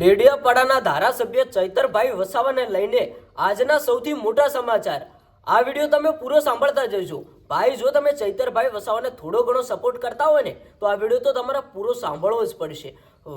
ડેડિયાપાડાના ધારાસભ્ય ચૈતરભાઈ વસાવાને લઈને આજના સૌથી મોટા સમાચાર। આ વિડીયો તમે પૂરો સાંભળતા જજો। ભાઈ, જો તમે ચૈતરભાઈ વસાવાને થોડો ઘણો સપોર્ટ કરતા હોય ને તો આ વિડીયો તો તમારે પૂરો સાંભળવો જ પડશે।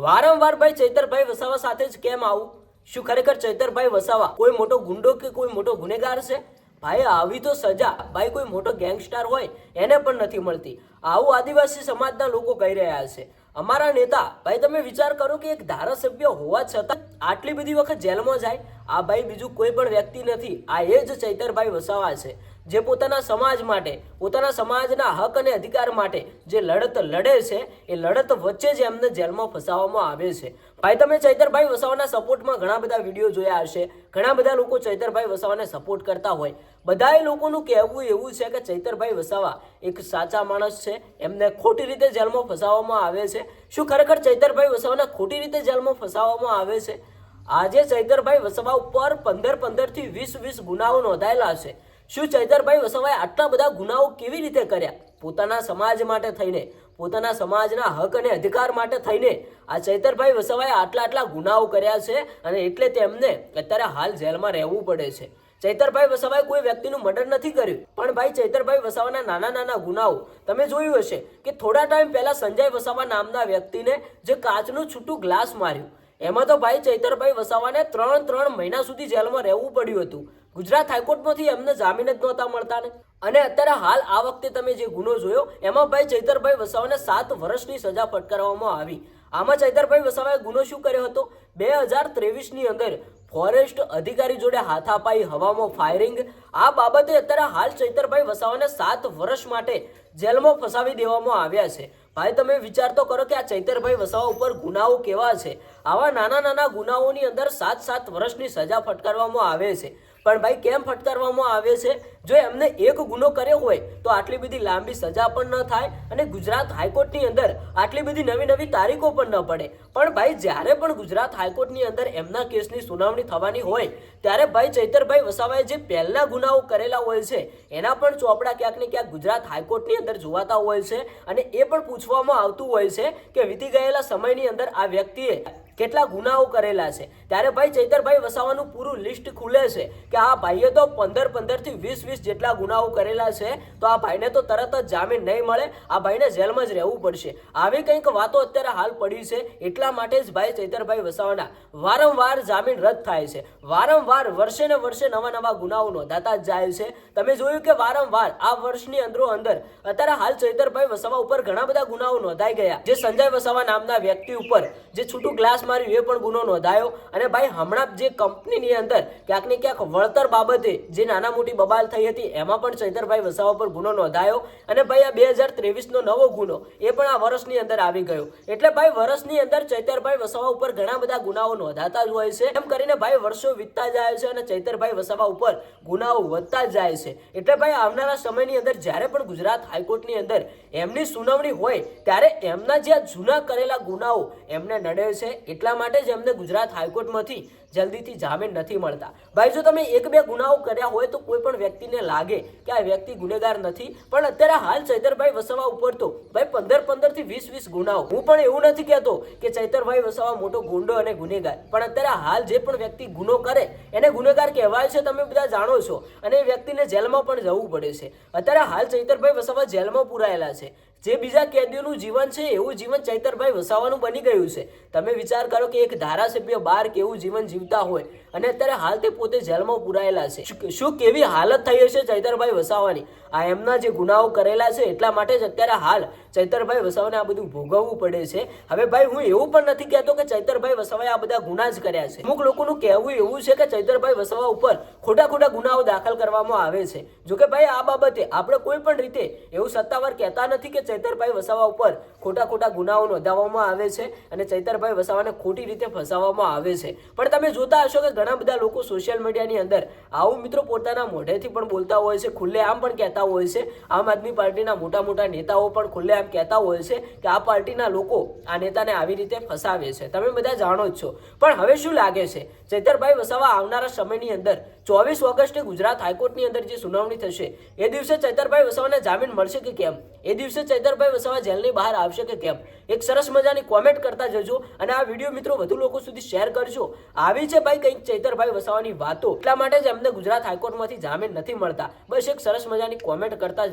વારંવાર ભાઈ ચૈતરભાઈ વસાવા સાથે જ કેમ આવું? શું ખરેખર ચૈતરભાઈ વસાવા કોઈ મોટો ગુંડો કે કોઈ મોટો ગુનેગાર છે? ભાઈ, આવી તો સજા ભાઈ કોઈ મોટો ગેંગસ્ટર હોય એને પણ નથી મળતી, આવું આદિવાસી સમાજના લોકો કહી રહ્યા છે। અમારા નેતા ભાઈ, તમે વિચાર કરો કે એક ધારાસભ્ય હોવા છતાં આટલી બધી વખત જેલમાં જાય। આ ભાઈ બીજું કોઈ પણ વ્યક્તિ નથી, આ એ જ ચૈતરભાઈ વસાવા છે, જે પોતાના સમાજ માટે, પોતાના સમાજના હક અને અધિકાર માટે જે લડત લડે છે, એ લડત વચ્ચે જ એમને જેલમાં ફસાવવામાં આવે છે। ભાઈ, તમે ચૈતરભાઈ વસાવાના સપોર્ટમાં ઘણા બધા વિડીયો જોયા હશે, ઘણા બધા લોકો ચૈતરભાઈ વસાવાને સપોર્ટ કરતા હોય। બધાએ લોકોનું કહેવું એવું છે કે ચૈતરભાઈ વસાવા એક સાચા માણસ છે, એમને ખોટી રીતે જેલમાં ફસાવવામાં આવે છે। શું ખરેખર ચૈતરભાઈ વસાવાને ખોટી રીતે જેલમાં ફસાવવામાં આવે છે? આજે ચૈતરભાઈ વસાવા ઉપર 15 થી 20 ગુનાઓ નોંધાયેલા છે। શું ચૈતરભાઈ વસાવાએ આટલા બધા ગુનાઓ કેવી રીતે કર્યા? પોતાના સમાજ માટે થઈને, પોતાના સમાજના હક અને અધિકાર માટે થઈને આ ચૈતરભાઈ વસાવાએ આટલા ગુનાઓ કર્યા છે અને એટલે તેમને અત્યારે હાલ જેલમાં રહેવું પડે છે। ચૈતરભાઈ વસાવાએ કોઈ વ્યક્તિનું મર્ડર નથી કર્યું, પણ ભાઈ ચૈતરભાઈ વસાવાના નાના ગુનાઓ તમે જોયું હશે કે થોડા ટાઈમ પહેલા સંજય વસાવા નામના વ્યક્તિને જે કાચનું છૂટું ગ્લાસ માર્યું, એમાં તો ભાઈ ચૈતરભાઈ વસાવાને 3 મહિના સુધી જેલમાં રહેવું પડ્યું હતું। ગુજરાત હાઈકોર્ટમાંથી એમને જામીન જ નહોતા મળતા ને। અને અત્યારે હાલ આ વખતે તમે જે ગુનો જોયો એમાં ભાઈ ચૈતરભાઈ વસાવાને 7 વર્ષની સજા ફટકારવામાં આવી। આમાં ચૈતરભાઈ વસાવાએ ગુનો શું કર્યો હતો? 2023ની અંદર ફોરેસ્ટ અધિકારી જોડે હાથાપાઈ, હવામાં ફાયરિંગ, આ બાબતે અત્યારે હાલ ચૈતરભાઈ વસાવાને 7 વર્ષ માટે જેલમાં ફસાવી દેવામાં આવ્યા છે। ભાઈ, તમે વિચાર તો કરો કે આ ચૈતરભાઈ વસાવા ઉપર ગુનાઓ કેવા છે। આવા નાના ગુનાઓની અંદર 7 વર્ષની સજા ફટકારવામાં આવે છે। પણ ભાઈ, કેમ ફટકારવામાં આવે છે? જો એમને એક ગુનો કર્યો હોય તો આટલી બધી લાંબી સજા પણ ન થાય અને ગુજરાત હાઈકોર્ટની અંદર આટલી બધી નવી તારીખો પણ ન પડે। પણ ભાઈ, જ્યારે પણ ગુજરાત હાઈકોર્ટની અંદર એમના કેસની સુનાવણી થવાની હોય ત્યારે ભાઈ ચૈતરભાઈ વસાવાએ જે પહેલા ગુનાઓ કરેલા હોય છે એના પણ ચોપડા ક્યાંક ને ક્યાંક ગુજરાત હાઈકોર્ટની અંદર જોવાતા હોય છે અને એ પણ પૂછવામાં આવતું હોય છે કે વીતી ગયેલા સમયની અંદર આ વ્યક્તિએ કેટલા ગુનાઓ કરેલા છે। ત્યારે ભાઈ ચૈતરભાઈ વસાવાનું પૂરું લિસ્ટ ખુલે છે કે આ ભાઈએ તો 15 થી 20 જેટલા ગુનાઓ કરેલા છે, તો આ ભાઈને તો તરત જ જામીન નહીં મળે, આ ભાઈને જેલમાં જ રહેવું પડશે। આવી કંઈક વાતો અત્યારે હાલ પડી છે, એટલા માટે જ ભાઈ ચૈતરભાઈ વસાવાના વારંવાર જામીન રદ થાય છે, વારંવાર વર્ષે ને વર્ષે નવા ગુનાઓ નોંધાતા જ જાય છે। તમે જોયું કે વારંવાર આ વર્ષની અંદર અત્યારે હાલ ચૈતરભાઈ વસાવા ઉપર ઘણા બધા ગુનાઓ નોંધાઈ ગયા। જે સંજય વસાવા નામના વ્યક્તિ ઉપર જે છૂટું ગ્લાસ માર્યું એ પણ ગુનો નોંધાયો। અને ભાઈ, હમણાં જે કંપનીની અંદર ક્યાંક ને ક્યાંક વળતર બાબતે જે નાના મોટી બબાલ થઈ હતી એમાં પણ ચૈતરભાઈ વસાવા પર ગુનો નોંધાયો। અને ભાઈ, આ 2023નો નવો ગુનો એ પણ આ વર્ષની અંદર આવી ગયો। એટલે ભાઈ, વર્ષની અંદર ચૈતરભાઈ વસાવા ઉપર ઘણા બધા ગુનાઓ નોંધાતા જ હોય છે। એમ કરીને ભાઈ વર્ષો વીતતા જાય છે અને ચૈતરભાઈ વસાવા ઉપર ગુનાઓ વધતા જ જાય છે। એટલે ભાઈ, આવનારા સમયની અંદર જ્યારે પણ ગુજરાત હાઈકોર્ટની અંદર એમની સુનાવણી હોય ત્યારે એમના જે જૂના કરેલા ગુનાઓ એમને નડે છે, એટલા માટે જ એમને ગુજરાત હાઈકોર્ટમાંથી જલ્દીથી જામીન નથી મળતા। ભાઈ, જો તમે 1-2 ગુનાઓ કર્યા હોય તો કોઈ પણ વ્યક્તિને લાગે કે આ વ્યક્તિ ગુનેગાર નથી, પણ અત્યારે હાલ ચૈતરભાઈ વસાવા ઉપર તો ભાઈ 15 થી 20 ગુનાઓ। હું પણ એવું નથી કહેતો કે ચૈતરભાઈ વસાવા મોટો ગુંડો અને ગુનેગાર, પણ અત્યારે હાલ જે પણ વ્યક્તિ ગુનો કરે એને ગુનેગાર કહેવાય છે, તમે બધા જાણો છો, અને એ વ્યક્તિને જેલમાં પણ જવું પડે છે। અત્યારે હાલ ચૈતરભાઈ વસાવા જેલમાં પુરાયેલા છે। જે બીજા કેદીઓનું જીવન છે એવું જીવન ચૈતરભાઈ વસાવાનું બની ગયું છે। તમે વિચાર કરો કે એક ધારાસભ્ય બહાર કેવું જીવન જીવતા હોય અને અત્યારે હાલ તે પોતે જેલમાં પુરાયેલા છે। શું કેવી હાલત થઈ હશે ચૈતરભાઈ વસાવાની? આ એમના જે ગુનાઓ કરેલા છે એટલા માટે જ અત્યારે હાલ ચૈતરભાઈ વસાવાને આ બધું ભોગવવું પડે છે। હવે ભાઈ, હું એવું પણ નથી કહેતો કે ચૈતરભાઈ વસાવાએ આ બધા ગુના જ કર્યા છે। અમુક લોકોનું કહેવું એવું છે કે ચૈતરભાઈ વસાવા ઉપર ખોટા ગુનાઓ દાખલ કરવામાં આવે છે। જોકે ભાઈ, આ બાબતે આપણે કોઈ પણ રીતે એવું સત્તાવાર કહેતા નથી કે ચૈતરભાઈ વસાવા ઉપર ખોટા ગુનાઓ નોંધાવવામાં આવે છે અને ચૈતરભાઈ વસાવાને ખોટી રીતે ફસાવવામાં આવે છે। પણ તમે જોતા હશો કે ઘણા બધા લોકો સોશિયલ મીડિયાની અંદર આવું મિત્રો પોતાના મોઢેથી પણ બોલતા હોય છે, ખુલ્લેઆમ પણ કહેતા હોય છે. આમ આદમી પાર્ટીના મોટા મોટા નેતાઓ પણ ખુલ્લેઆમ કહેતા હોય છે કે આ પાર્ટીના લોકો આ નેતાને આવી રીતે ફસાવે છે. તમે બધા જાણો જ છો. પણ હવે શું લાગે છે, ચૈતરભાઈ વસાવા આવનારા સમયની અંદર 24 ઓગસ્ટે ગુજરાત હાઈકોર્ટની અંદર જે સુનાવણી થશે એ દિવસે ચૈતરભાઈ વસાવાને જામીન મળશે કે કેમ, એ દિવસે ચૈતરભાઈ વસાવા જેલની બહાર આવશે કે કેમ, એક સરસ મજાની કોમેન્ટ કરતા જજો અને આ વિડીયો મિત્રો વધુ લોકો સુધી શેર કરજો. આવી છે ભાઈ કંઈક ચૈતરભાઈ વસાવાની વાતો, એટલા માટે જ એમને ગુજરાત હાઈકોર્ટમાંથી જામીન નથી મળતા. બસ એક સરસ મજાની કોમેન્ટ કરતા જજો.